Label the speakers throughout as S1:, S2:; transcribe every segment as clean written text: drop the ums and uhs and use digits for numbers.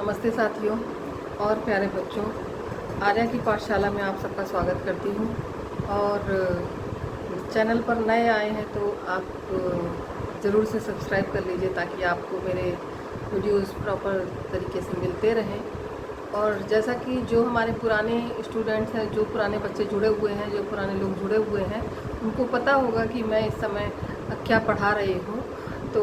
S1: नमस्ते साथियों और प्यारे बच्चों, आर्या की पाठशाला में आप सबका स्वागत करती हूँ। और चैनल पर नए आए हैं तो आप ज़रूर से सब्सक्राइब कर लीजिए ताकि आपको मेरे वीडियोस प्रॉपर तरीके से मिलते रहें। और जैसा कि जो हमारे पुराने स्टूडेंट्स हैं, जो पुराने बच्चे जुड़े हुए हैं, जो पुराने लोग जुड़े हुए हैं, उनको पता होगा कि मैं इस समय क्या पढ़ा रही हूँ। तो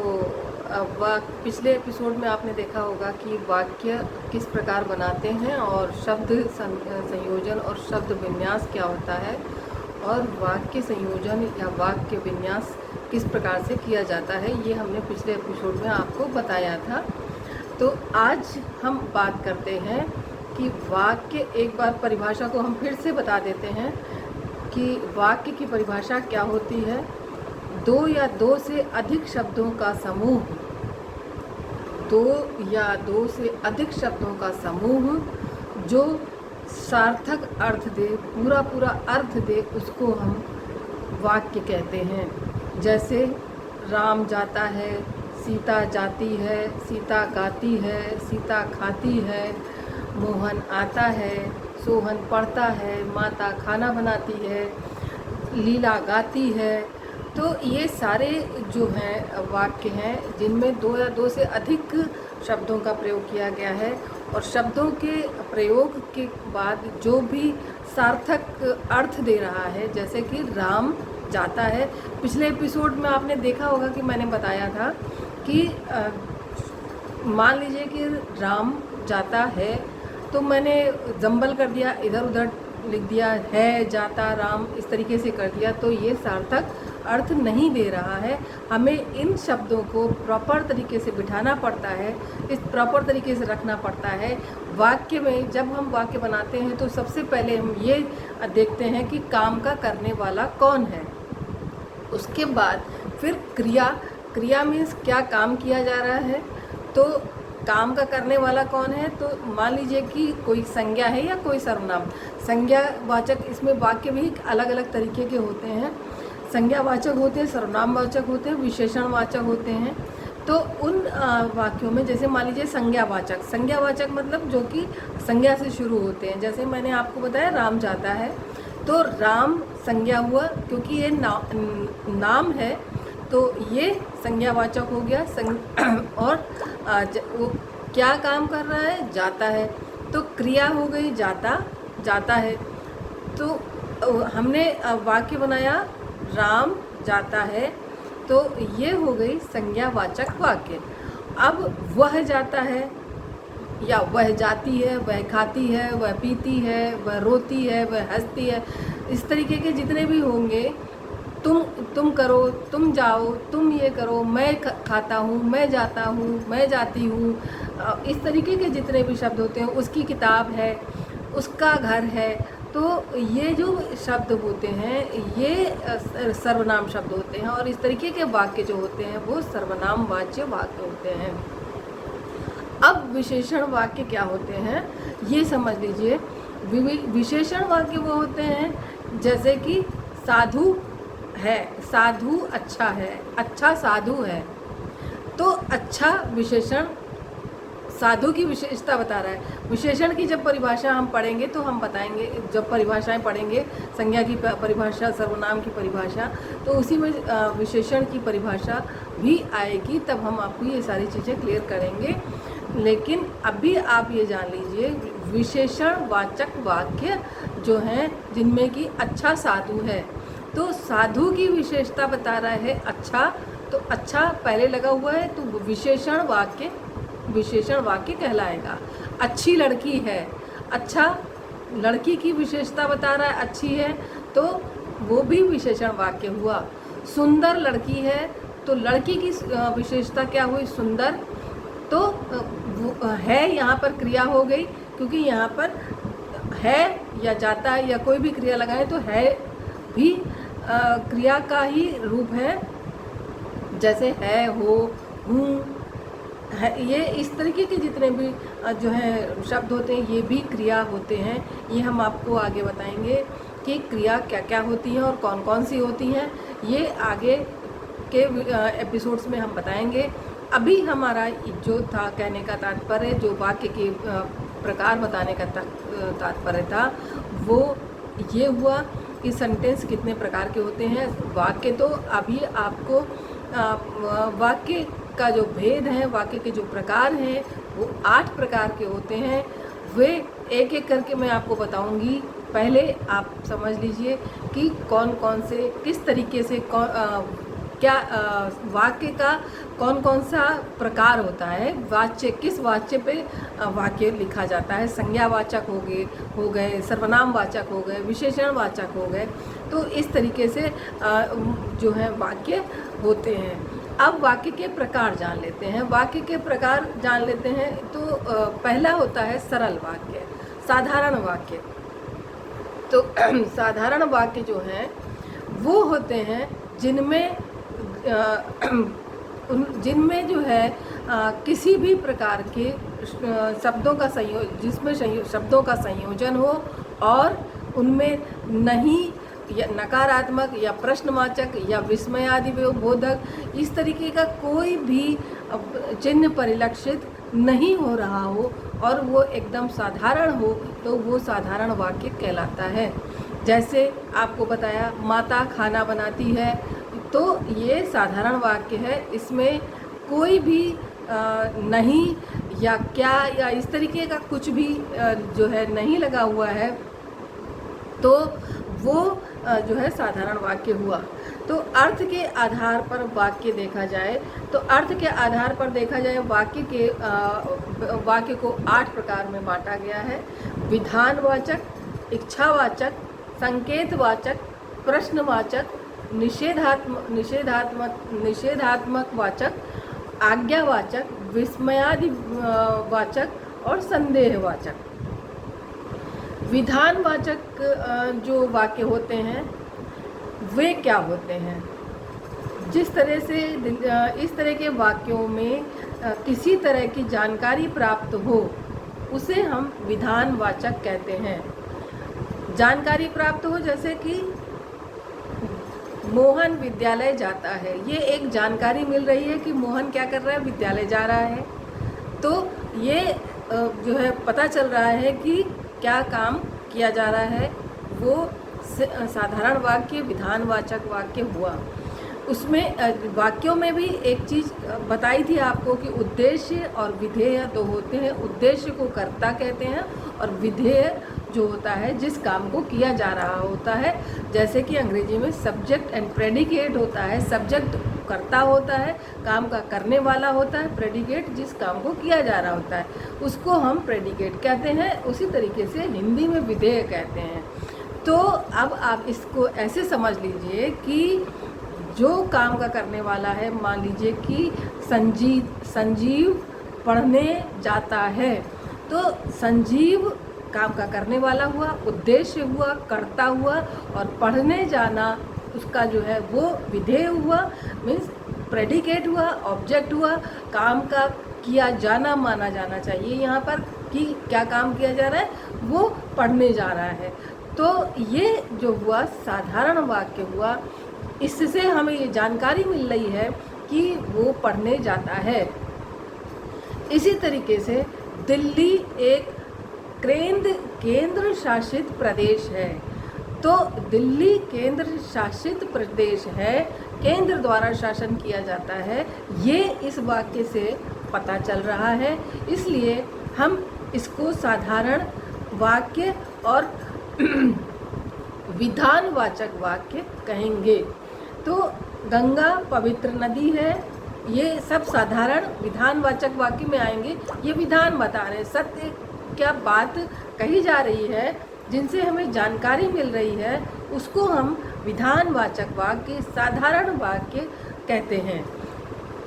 S1: पिछले एपिसोड में आपने देखा होगा कि वाक्य किस प्रकार बनाते हैं और शब्द संयोजन और शब्द विन्यास क्या होता है और वाक्य संयोजन या वाक्य विन्यास किस प्रकार से किया जाता है, ये हमने पिछले एपिसोड में आपको बताया था। तो आज हम बात करते हैं कि वाक्य, एक बार परिभाषा को हम फिर से बता देते हैं कि वाक्य की परिभाषा क्या होती है। दो या दो से अधिक शब्दों का समूह, दो या दो से अधिक शब्दों का समूह जो सार्थक अर्थ दे, पूरा पूरा अर्थ दे, उसको हम वाक्य कहते हैं। जैसे राम जाता है, सीता जाती है, सीता गाती है, सीता खाती है, मोहन आता है, सोहन पढ़ता है, माता खाना बनाती है, लीला गाती है। तो ये सारे जो हैं वाक्य हैं जिनमें दो या दो से अधिक शब्दों का प्रयोग किया गया है और शब्दों के प्रयोग के बाद जो भी सार्थक अर्थ दे रहा है, जैसे कि राम जाता है। पिछले एपिसोड में आपने देखा होगा कि मैंने बताया था कि मान लीजिए कि राम जाता है, तो मैंने जंबल कर दिया, इधर उधर लिख दिया, है जाता राम, इस तरीके से कर दिया, तो ये सार्थक अर्थ नहीं दे रहा है। हमें इन शब्दों को प्रॉपर तरीके से बिठाना पड़ता है, इस प्रॉपर तरीके से रखना पड़ता है। वाक्य में जब हम वाक्य बनाते हैं तो सबसे पहले हम ये देखते हैं कि काम का करने वाला कौन है। उसके बाद फिर क्रिया मीन्स क्या काम किया जा रहा है, तो काम का करने वाला कौन है। तो मान लीजिए कि कोई संज्ञा है या कोई सर्वनाम। संज्ञावाचक, इसमें वाक्य भी अलग अलग तरीके के होते हैं। संज्ञावाचक होते हैं, सर्वनामवाचक होते हैं, विशेषणवाचक होते हैं। तो उन वाक्यों में जैसे मान लीजिए संज्ञावाचक मतलब जो कि संज्ञा से शुरू होते हैं। जैसे मैंने आपको बताया राम जाता है, तो राम संज्ञा हुआ, क्योंकि ये नाम है तो ये संज्ञावाचक हो गया। और वो क्या काम कर रहा है, जाता है, तो क्रिया हो गई जाता है। तो हमने वाक्य बनाया राम जाता है, तो ये हो गई संज्ञावाचक वाक्य। अब वह जाता है या वह जाती है, वह खाती है, वह पीती है, वह रोती है, वह हंसती है, इस तरीके के जितने भी होंगे, तुम करो, तुम जाओ, तुम ये करो, मैं खाता हूँ, मैं जाता हूँ, मैं जाती हूँ, इस तरीके के जितने भी शब्द होते हैं, उसकी किताब है, उसका घर है। तो ये जो शब्द होते हैं ये सर्वनाम शब्द होते हैं और इस तरीके के वाक्य जो होते हैं वो सर्वनाम वाच्य वाक्य होते हैं। अब विशेषण वाक्य क्या होते हैं ये समझ लीजिए। विशेषण वाक्य वो होते हैं जैसे कि साधु है, साधु अच्छा है, अच्छा साधु है। तो अच्छा विशेषण साधु की विशेषता बता रहा है। विशेषण की जब परिभाषा हम पढ़ेंगे तो हम बताएंगे, जब परिभाषाएं पढ़ेंगे, संज्ञा की परिभाषा, सर्वनाम की परिभाषा, तो उसी में विशेषण की परिभाषा भी आएगी, तब हम आपको ये सारी चीज़ें क्लियर करेंगे। लेकिन अभी आप ये जान लीजिए, विशेषण वाचक वाक्य जो हैं जिनमें कि अच्छा साधु है, तो साधु की विशेषता बता रहा है अच्छा, तो अच्छा पहले लगा हुआ है तो विशेषण वाक्य कहलाएगा। अच्छी लड़की है, अच्छा लड़की की विशेषता बता रहा है, अच्छी है, तो वो भी विशेषण वाक्य हुआ। सुंदर लड़की है, तो लड़की की विशेषता क्या हुई, सुंदर, तो है यहाँ पर क्रिया हो गई, क्योंकि यहाँ पर है या जाता है या कोई भी क्रिया लगाए तो है भी क्रिया का ही रूप है। जैसे है, हो, हूँ, है, ये इस तरीके के जितने भी जो है शब्द होते हैं ये भी क्रिया होते हैं। ये हम आपको आगे बताएंगे कि क्रिया क्या क्या होती हैं और कौन कौन सी होती हैं, ये आगे के एपिसोड्स में हम बताएंगे। अभी हमारा जो था कहने का तात्पर्य, जो वाक्य के प्रकार बताने का तात्पर्य था, वो ये हुआ कि सेंटेंस कितने प्रकार के होते हैं। वाक्य तो अभी आपको वाक्य का जो भेद है, वाक्य के जो प्रकार हैं, वो 8 प्रकार के होते हैं। वे एक एक करके मैं आपको बताऊंगी। पहले आप समझ लीजिए कि कौन कौन से, किस तरीके से क्या वाक्य का कौन कौन सा प्रकार होता है, वाच्य किस वाच्य पे वाक्य लिखा जाता है। संज्ञावाचक हो गए, सर्वनाम वाचक हो गए, विशेषण वाचक हो गए। तो इस तरीके से जो है वाक्य होते हैं। अब वाक्य के प्रकार जान लेते हैं। वाक्य के प्रकार जान लेते हैं तो पहला होता है सरल वाक्य, साधारण वाक्य। तो साधारण वाक्य जो हैं वो होते हैं जिनमें जो है किसी भी प्रकार के शब्दों का शब्दों का संयोजन हो और उनमें नहीं या नकारात्मक या प्रश्नवाचक या विस्मयादि बोधक इस तरीके का कोई भी चिन्ह परिलक्षित नहीं हो रहा हो और वो एकदम साधारण हो, तो वो साधारण वाक्य कहलाता है। जैसे आपको बताया, माता खाना बनाती है, तो ये साधारण वाक्य है। इसमें कोई भी नहीं या क्या या इस तरीके का कुछ भी जो है नहीं लगा हुआ है, तो वो जो है साधारण वाक्य हुआ। तो अर्थ के आधार पर वाक्य देखा जाए, तो अर्थ के आधार पर देखा जाए वाक्य को 8 प्रकार में बांटा गया है। विधानवाचक, इच्छावाचक, संकेतवाचक, प्रश्नवाचक, निषेधात्मक वाचक, आज्ञावाचक, विस्मयादि वाचक और संदेहवाचक। विधानवाचक जो वाक्य होते हैं वे क्या होते हैं? जिस तरह से इस तरह के वाक्यों में किसी तरह की जानकारी प्राप्त हो, उसे हम विधानवाचक कहते हैं। जानकारी प्राप्त हो, जैसे कि मोहन विद्यालय जाता है, ये एक जानकारी मिल रही है कि मोहन क्या कर रहा है, विद्यालय जा रहा है। तो ये जो है पता चल रहा है कि क्या काम किया जा रहा है, वो साधारण वाक्य विधानवाचक वाक्य हुआ। उसमें वाक्यों में भी एक चीज़ बताई थी आपको कि उद्देश्य और विधेय दो होते हैं। उद्देश्य को कर्ता कहते हैं और विधेय जो होता है जिस काम को किया जा रहा होता है। जैसे कि अंग्रेजी में सब्जेक्ट एंड प्रेडिकेट होता है। सब्जेक्ट कर्ता होता है, काम का करने वाला होता है। प्रेडिकेट जिस काम को किया जा रहा होता है उसको हम प्रेडिकेट कहते हैं। उसी तरीके से हिंदी में विधेय कहते हैं। तो अब आप इसको ऐसे समझ लीजिए कि जो काम का करने वाला है, मान लीजिए कि संजीव पढ़ने जाता है, तो संजीव काम का करने वाला हुआ, उद्देश्य हुआ, कर्ता हुआ, और पढ़ने जाना उसका जो है वो विधेय हुआ, मीन्स प्रेडिकेट हुआ, ऑब्जेक्ट हुआ। काम का किया जाना माना जाना चाहिए यहाँ पर कि क्या काम किया जा रहा है, वो पढ़ने जा रहा है। तो ये जो हुआ साधारण वाक्य हुआ। इससे हमें ये जानकारी मिल रही है कि वो पढ़ने जाता है। इसी तरीके से दिल्ली एक केंद्र शासित प्रदेश है। तो दिल्ली केंद्र शासित प्रदेश है, केंद्र द्वारा शासन किया जाता है, ये इस वाक्य से पता चल रहा है। इसलिए हम इसको साधारण वाक्य और विधानवाचक वाक्य कहेंगे। तो गंगा पवित्र नदी है, ये सब साधारण विधानवाचक वाक्य में आएंगे। ये विधान बता रहे हैं, सत्य क्या बात कही जा रही है, जिनसे हमें जानकारी मिल रही है, उसको हम विधानवाचक वाक्य, साधारण वाक्य कहते हैं।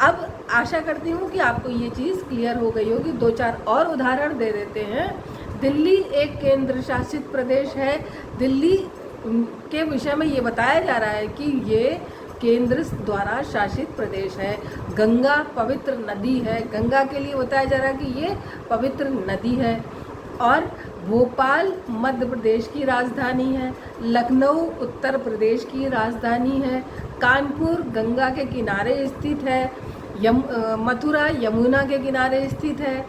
S1: अब आशा करती हूँ कि आपको ये चीज़ क्लियर हो गई होगी। 2-4 और उदाहरण दे देते हैं। दिल्ली एक केंद्र शासित प्रदेश है। दिल्ली के विषय में ये बताया जा रहा है कि ये केंद्र द्वारा शासित प्रदेश है। गंगा पवित्र नदी है, गंगा के लिए बताया जा रहा है कि ये पवित्र नदी है। और भोपाल मध्य प्रदेश की राजधानी है, लखनऊ उत्तर प्रदेश की राजधानी है, कानपुर गंगा के किनारे स्थित है, मथुरा यमुना के किनारे स्थित है,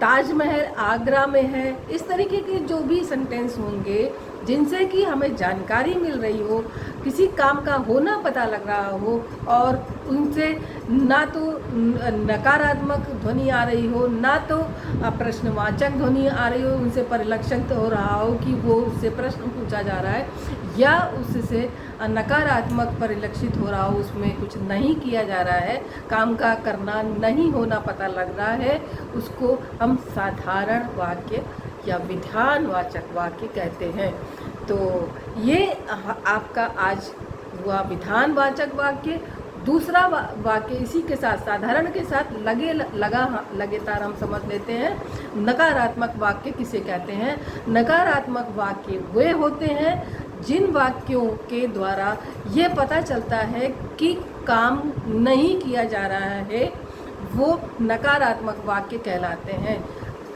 S1: ताजमहल आगरा में है। इस तरीके के जो भी सेंटेंस होंगे जिनसे कि हमें जानकारी मिल रही हो, किसी काम का होना पता लग रहा हो और उनसे ना तो नकारात्मक ध्वनि आ रही हो, ना तो प्रश्नवाचक ध्वनि आ रही हो, उनसे परिलक्षित हो रहा हो कि वो उससे प्रश्न पूछा जा रहा है, या उससे नकारात्मक परिलक्षित हो रहा हो, उसमें कुछ नहीं किया जा रहा है, काम का करना नहीं होना पता लग रहा है, उसको हम साधारण वाक्य या विधानवाचक वाक्य कहते हैं। तो ये आपका आज हुआ विधानवाचक वाक्य। दूसरा वाक्य इसी के साथ साधारण के साथ लगातार हम समझ लेते हैं। नकारात्मक वाक्य किसे कहते हैं? नकारात्मक वाक्य वे होते हैं जिन वाक्यों के द्वारा ये पता चलता है कि काम नहीं किया जा रहा है, वो नकारात्मक वाक्य कहलाते हैं।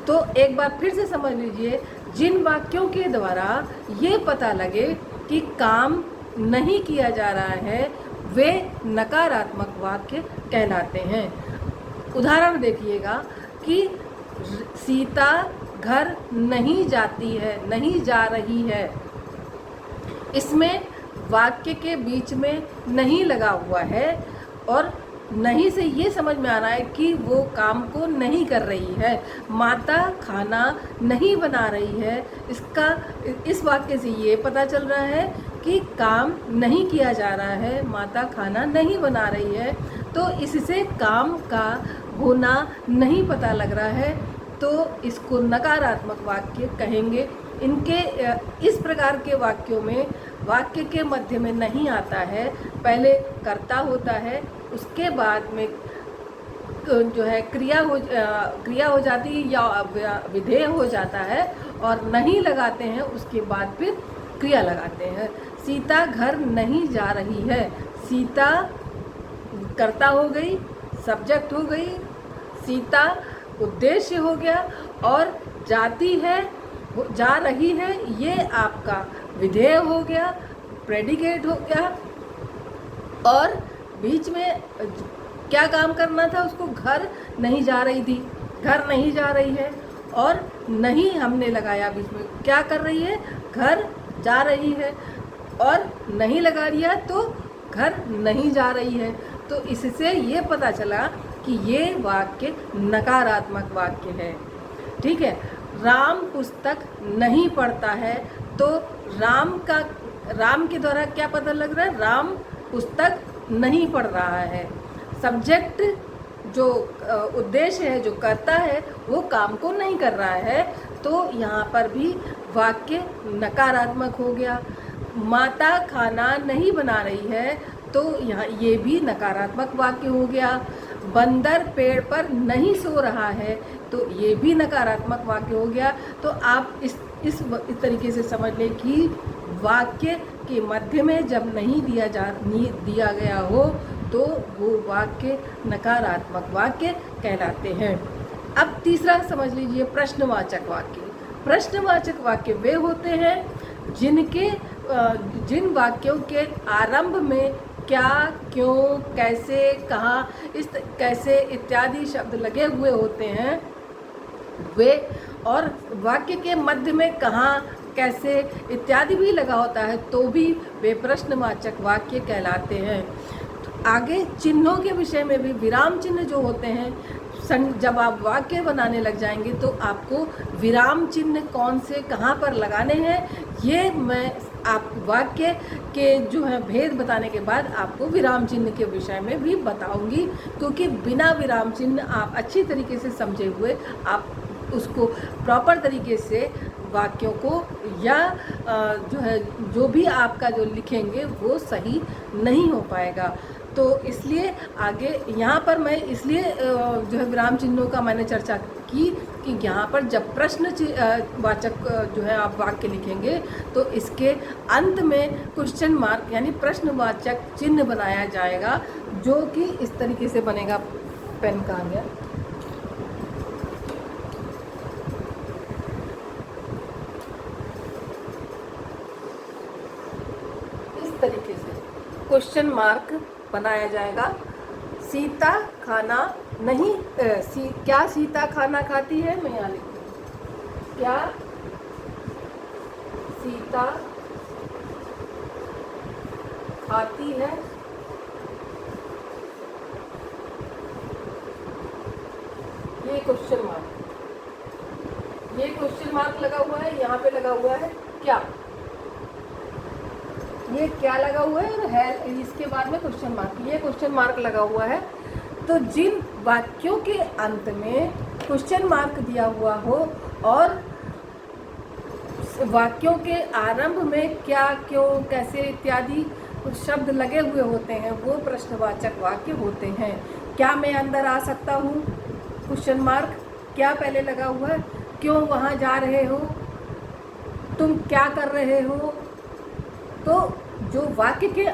S1: तो एक बार फिर से समझ लीजिए, जिन वाक्यों के द्वारा ये पता लगे कि काम नहीं किया जा रहा है, वे नकारात्मक वाक्य कहलाते हैं। उदाहरण देखिएगा कि सीता घर नहीं जाती है, नहीं जा रही है। इसमें वाक्य के बीच में नहीं लगा हुआ है और नहीं से ये समझ में आ रहा है कि वो काम को नहीं कर रही है। माता खाना नहीं बना रही है, इस वाक्य से ये पता चल रहा है कि काम नहीं किया जा रहा है, माता खाना नहीं बना रही है। तो इससे काम का होना नहीं पता लग रहा है, तो इसको नकारात्मक वाक्य कहेंगे। इनके इस प्रकार के वाक्यों में वाक्य के मध्य में नहीं आता है, पहले कर्ता होता है, उसके बाद में जो है क्रिया हो जाती है या विधेय हो जाता है, और नहीं लगाते हैं उसके बाद फिर क्रिया लगाते हैं। सीता घर नहीं जा रही है, सीता कर्ता हो गई, सब्जेक्ट हो गई, सीता उद्देश्य हो गया, और जाती है जा रही है ये आपका विधेय हो गया, प्रेडिकेट हो गया। और बीच में क्या काम करना था उसको, घर नहीं जा रही थी, घर नहीं जा रही है, और नहीं हमने लगाया बीच में, क्या कर रही है, घर जा रही है, और नहीं लगा दिया तो घर नहीं जा रही है। तो इससे ये पता चला कि ये वाक्य नकारात्मक वाक्य है। ठीक है। राम पुस्तक नहीं पढ़ता है, तो राम के द्वारा क्या पता लग रहा है, राम पुस्तक नहीं पढ़ रहा है। सब्जेक्ट जो उद्देश्य है, जो करता है, वो काम को नहीं कर रहा है, तो यहाँ पर भी वाक्य नकारात्मक हो गया। माता खाना नहीं बना रही है, तो यहाँ ये भी नकारात्मक वाक्य हो गया। बंदर पेड़ पर नहीं सो रहा है, तो ये भी नकारात्मक वाक्य हो गया। तो आप इस तरीके से समझ लें कि वाक्य के मध्य में जब नहीं दिया गया हो, तो वो वाक्य नकारात्मक वाक्य कहलाते हैं। अब तीसरा समझ लीजिए, प्रश्नवाचक वाक्य। प्रश्नवाचक वाक्य वे होते हैं जिन वाक्यों के आरंभ में क्या, क्यों, कैसे, कहाँ, कैसे इत्यादि शब्द लगे हुए होते हैं वे, और वाक्य के मध्य में कहाँ, कैसे इत्यादि भी लगा होता है, तो भी वे प्रश्नवाचक वाक्य कहलाते हैं। आगे चिन्हों के विषय में भी विराम चिन्ह जो होते हैं, जब आप वाक्य बनाने लग जाएंगे तो आपको विराम चिन्ह कौन से कहाँ पर लगाने हैं, ये मैं आप वाक्य के जो है भेद बताने के बाद आपको विराम चिन्ह के विषय में भी बताऊंगी, क्योंकि बिना विराम चिन्ह आप अच्छी तरीके से समझे हुए आप उसको प्रॉपर तरीके से वाक्यों को या जो है जो भी आपका जो लिखेंगे वो सही नहीं हो पाएगा। तो इसलिए आगे यहाँ पर मैं इसलिए जो है विराम चिन्हों का मैंने चर्चा की कि यहाँ पर जब प्रश्न वाचक जो है आप वाक्य लिखेंगे तो इसके अंत में क्वेश्चन मार्क यानी प्रश्नवाचक चिन्ह बनाया जाएगा, जो कि इस तरीके से बनेगा। पेन कहाँ गया? इस तरीके से क्वेश्चन मार्क बनाया जाएगा सीता खाना नहीं क्या सीता खाना खाती है? मैं यहाँ लिखती हूँ, क्या सीता खाती है? ये क्वेश्चन मार्क लगा हुआ है, यहाँ पे लगा हुआ है क्या, ये क्या लगा हुआ है, इसके बाद में क्वेश्चन मार्क, ये क्वेश्चन मार्क लगा हुआ है। तो जिन वाक्यों के अंत में क्वेश्चन मार्क दिया हुआ हो और वाक्यों के आरंभ में क्या, क्यों, कैसे इत्यादि कुछ शब्द लगे हुए होते हैं, वो प्रश्नवाचक वाक्य होते हैं। क्या मैं अंदर आ सकता हूँ? क्वेश्चन मार्क क्या पहले लगा हुआ है, क्यों वहाँ जा रहे हो, तुम क्या कर रहे हो। तो जो वाक्य के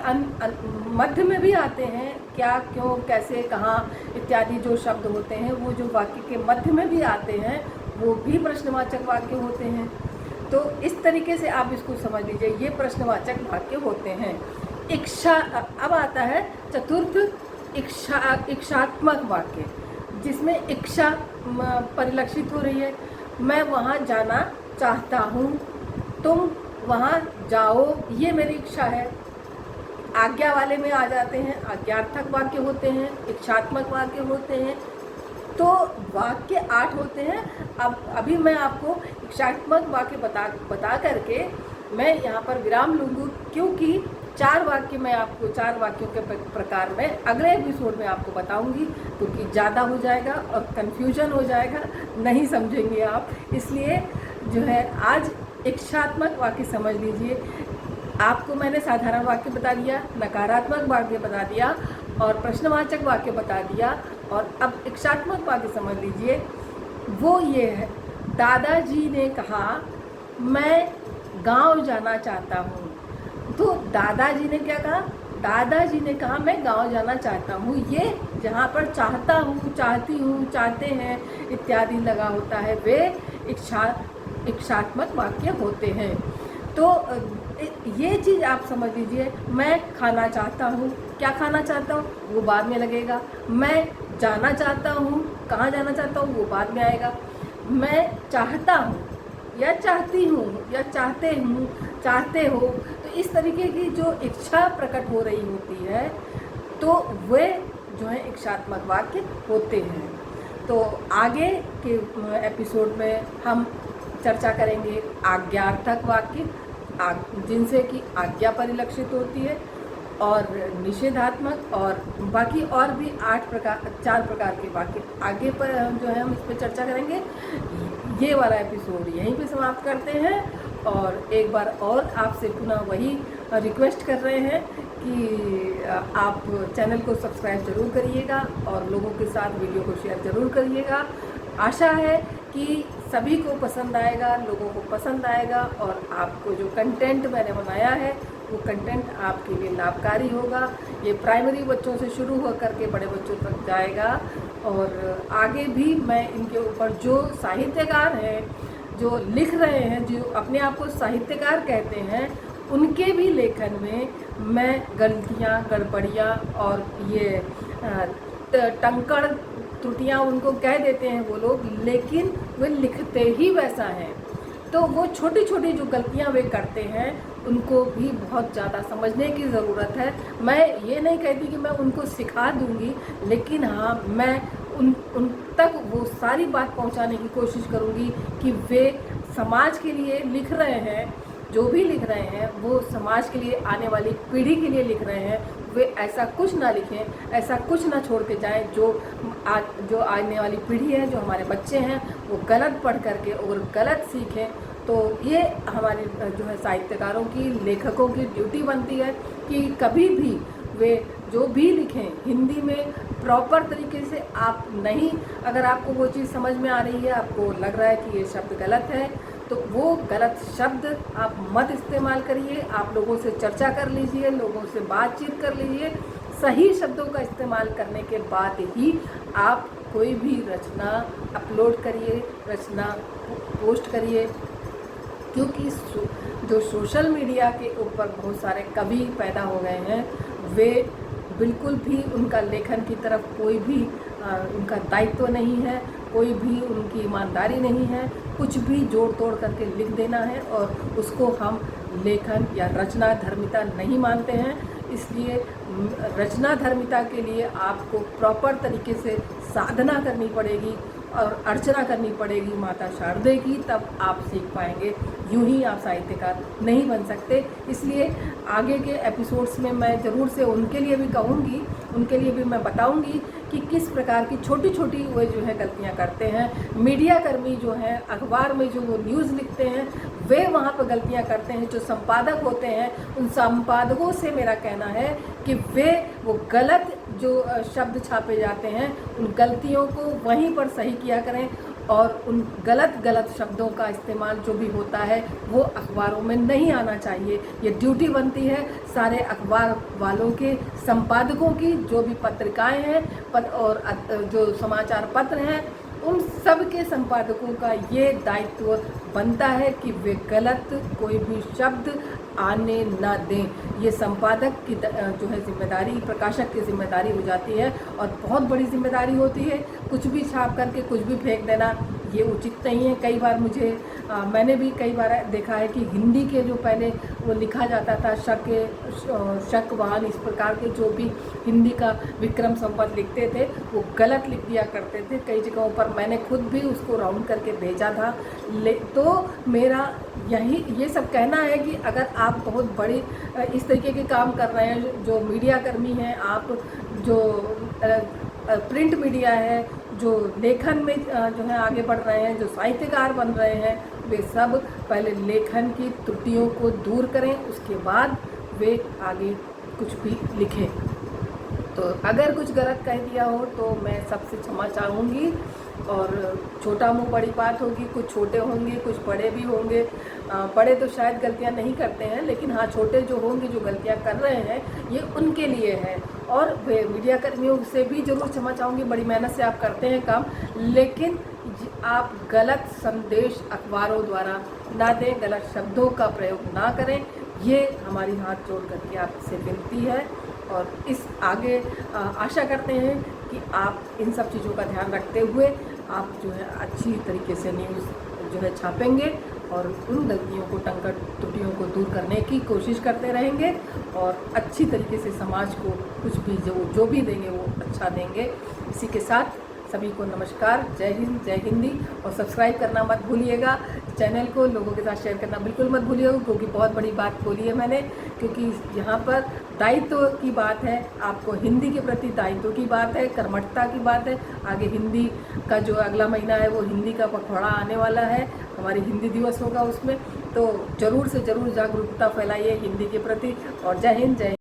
S1: मध्य में भी आते हैं, क्या, क्यों, कैसे, कहाँ इत्यादि जो शब्द होते हैं, वो जो वाक्य के मध्य में भी आते हैं, वो भी प्रश्नवाचक वाक्य होते हैं। तो इस तरीके से आप इसको समझ लीजिए, ये प्रश्नवाचक वाक्य होते हैं। इच्छा, अब आता है चतुर्थ इच्छात्मक वाक्य, जिसमें इच्छा परिलक्षित हो रही है। मैं वहाँ जाना चाहता हूँ, तुम वहाँ जाओ, ये मेरी इच्छा है। आज्ञा वाले में आ जाते हैं, आज्ञार्थक वाक्य होते हैं, इच्छात्मक वाक्य होते हैं। तो वाक्य 8 होते हैं। अब अभी मैं आपको इच्छात्मक वाक्य बता करके मैं यहाँ पर विराम लूँगी, क्योंकि 4 वाक्य मैं आपको 4 वाक्यों के प्रकार में अगले एपिसोड में आपको बताऊंगी, क्योंकि ज़्यादा हो जाएगा और कन्फ्यूजन हो जाएगा, नहीं समझेंगे आप। इसलिए जो है आज इच्छात्मक वाक्य समझ लीजिए। आपको मैंने साधारण वाक्य बता दिया, नकारात्मक वाक्य बता दिया और प्रश्नवाचक वाक्य बता दिया। और अब इच्छात्मक वाक्य समझ लीजिए, वो ये है, दादाजी ने कहा मैं गांव जाना चाहता हूँ। तो दादाजी ने क्या कहा? दादाजी ने कहा मैं गांव जाना चाहता हूँ। ये जहाँ पर चाहता हूँ, चाहती हूँ, चाहते हैं इत्यादि लगा होता है, वे इच्छात्मक वाक्य होते हैं। तो ये चीज़ आप समझ लीजिए। मैं खाना चाहता हूँ, क्या खाना चाहता हूँ, वो बाद में लगेगा। मैं जाना चाहता हूँ, कहाँ जाना चाहता हूँ, वो बाद में आएगा। मैं चाहता हूँ या चाहती हूँ या चाहते हूँ, चाहते हो, तो इस तरीके की जो इच्छा प्रकट हो रही होती है, तो वे जो है इच्छात्मक वाक्य होते हैं। तो आगे के एपिसोड में हम चर्चा करेंगे आज्ञार्थक वाक्य, जिनसे कि आज्ञा परिलक्षित होती है, और निषेधात्मक, और बाकी और भी 4 प्रकार के वाक्य आगे पर जो है हम इस पर चर्चा करेंगे। ये वाला एपिसोड यहीं पे समाप्त करते हैं, और एक बार और आपसे पुनः वही रिक्वेस्ट कर रहे हैं कि आप चैनल को सब्सक्राइब ज़रूर करिएगा और लोगों के साथ वीडियो को शेयर ज़रूर करिएगा। आशा है कि सभी को पसंद आएगा, लोगों को पसंद आएगा, और आपको जो कंटेंट मैंने बनाया है वो कंटेंट आपके लिए लाभकारी होगा। ये प्राइमरी बच्चों से शुरू होकर के बड़े बच्चों तक जाएगा, और आगे भी मैं इनके ऊपर जो साहित्यकार हैं, जो लिख रहे हैं, जो अपने आप को साहित्यकार कहते हैं, उनके भी लेखन में मैं गलतियाँ, गड़बड़ियाँ और ये टंकड़ त्रुटियाँ उनको कह देते हैं वो लोग, लेकिन वे लिखते ही वैसा हैं। तो वो छोटी छोटी जो गलतियाँ वे करते हैं, उनको भी बहुत ज़्यादा समझने की ज़रूरत है। मैं ये नहीं कहती कि मैं उनको सिखा दूँगी, लेकिन हाँ, मैं उन तक वो सारी बात पहुँचाने की कोशिश करूँगी कि वे समाज के लिए लिख रहे हैं, जो भी लिख रहे हैं वो समाज के लिए, आने वाली पीढ़ी के लिए लिख रहे हैं। वे ऐसा कुछ ना लिखें, ऐसा कुछ ना छोड़ के जाएं जो आने वाली पीढ़ी है, जो हमारे बच्चे हैं, वो गलत पढ़ करके और गलत सीखें। तो ये हमारे जो है साहित्यकारों की, लेखकों की ड्यूटी बनती है कि कभी भी वे जो भी लिखें हिंदी में प्रॉपर तरीके से, आप नहीं, अगर आपको वो चीज़ समझ में आ रही है, आपको लग रहा है कि ये शब्द गलत है, तो वो गलत शब्द आप मत इस्तेमाल करिए। आप लोगों से चर्चा कर लीजिए, लोगों से बातचीत कर लीजिए। सही शब्दों का इस्तेमाल करने के बाद ही आप कोई भी रचना अपलोड करिए, रचना पोस्ट करिए, क्योंकि जो सोशल मीडिया के ऊपर बहुत सारे कवि पैदा हो गए हैं, वे बिल्कुल भी उनका लेखन की तरफ कोई भी उनका दायित्व नहीं है, कोई भी उनकी ईमानदारी नहीं है। कुछ भी जोड़ तोड़ करके लिख देना है और उसको हम लेखन या रचना धर्मिता नहीं मानते हैं। इसलिए रचना धर्मिता के लिए आपको प्रॉपर तरीके से साधना करनी पड़ेगी और अर्चना करनी पड़ेगी माता शारदे की, तब आप सीख पाएंगे। यूं ही आप साहित्यकार नहीं बन सकते। इसलिए आगे के एपिसोड्स में मैं ज़रूर से उनके लिए भी कहूँगी, उनके लिए भी मैं बताऊँगी कि किस प्रकार की छोटी छोटी वो जो है गलतियाँ करते हैं। मीडिया कर्मी जो हैं, अखबार में जो वो न्यूज़ लिखते हैं, वे वहाँ पर गलतियाँ करते हैं। जो संपादक होते हैं, उन संपादकों से मेरा कहना है कि वे वो गलत जो शब्द छापे जाते हैं, उन गलतियों को वहीं पर सही किया करें और उन गलत शब्दों का इस्तेमाल जो भी होता है वो अखबारों में नहीं आना चाहिए। ये ड्यूटी बनती है सारे अखबार वालों के, संपादकों की, जो भी पत्रिकाएं हैं और जो समाचार पत्र हैं, उन सब के संपादकों का ये दायित्व बनता है कि वे गलत कोई भी शब्द आने ना दें। ये संपादक की जो है जिम्मेदारी, प्रकाशक की जिम्मेदारी हो जाती है और बहुत बड़ी जिम्मेदारी होती है। कुछ भी छाप करके कुछ भी फेंक देना ये उचित नहीं है। कई बार मैंने भी कई बार देखा है कि हिंदी के जो पहले वो लिखा जाता था शक वाहन, इस प्रकार के जो भी हिंदी का विक्रम संवाद लिखते थे वो गलत लिख दिया करते थे। कई जगहों पर मैंने खुद भी उसको राउंड करके भेजा था। तो मेरा ये सब कहना है कि अगर आप बहुत बड़ी इस तरीके के काम कर रहे हैं, जो मीडिया कर्मी हैं, आप जो प्रिंट मीडिया है, जो लेखन में जो है आगे बढ़ रहे हैं, जो साहित्यकार बन रहे हैं, वे सब पहले लेखन की त्रुटियों को दूर करें, उसके बाद वे आगे कुछ भी लिखें। तो अगर कुछ गलत कह दिया हो तो मैं सबसे क्षमा चाहूँगी। और छोटा मुँह बड़ी बात होगी, कुछ छोटे होंगे, कुछ बड़े भी होंगे। बड़े तो शायद गलतियाँ नहीं करते हैं, लेकिन हाँ, छोटे जो होंगे, जो गलतियाँ कर रहे हैं, ये उनके लिए है। और वे मीडिया कर्मियों से भी ज़रूर क्षमा चाहूँगी, बड़ी मेहनत से आप करते हैं काम, लेकिन आप गलत संदेश अखबारों द्वारा ना दें, गलत शब्दों का प्रयोग ना करें। ये हमारी हाथ जोड़ करके आपसे विनती है और इस आगे आशा करते हैं कि आप इन सब चीज़ों का ध्यान रखते हुए आप जो है अच्छी तरीके से न्यूज़ जो है छापेंगे और उन गलतियों को, टंकर त्रुटियों को दूर करने की कोशिश करते रहेंगे और अच्छी तरीके से समाज को कुछ भी जो भी देंगे वो अच्छा देंगे। इसी के साथ सभी को नमस्कार, जय हिंद, जय हिंदी। और सब्सक्राइब करना मत भूलिएगा, चैनल को लोगों के साथ शेयर करना बिल्कुल मत भूलिएगा, क्योंकि बहुत बड़ी बात बोली है मैंने, क्योंकि यहाँ पर दायित्व की बात है, आपको हिंदी के प्रति दायित्व की बात है, कर्मठता की बात है। आगे हिंदी का जो अगला महीना है वो हिंदी का पखवाड़ा आने वाला है, हमारी हिंदी दिवस होगा उसमें, तो ज़रूर से ज़रूर जागरूकता फैलाइए हिंदी के प्रति। और जय हिंद, जय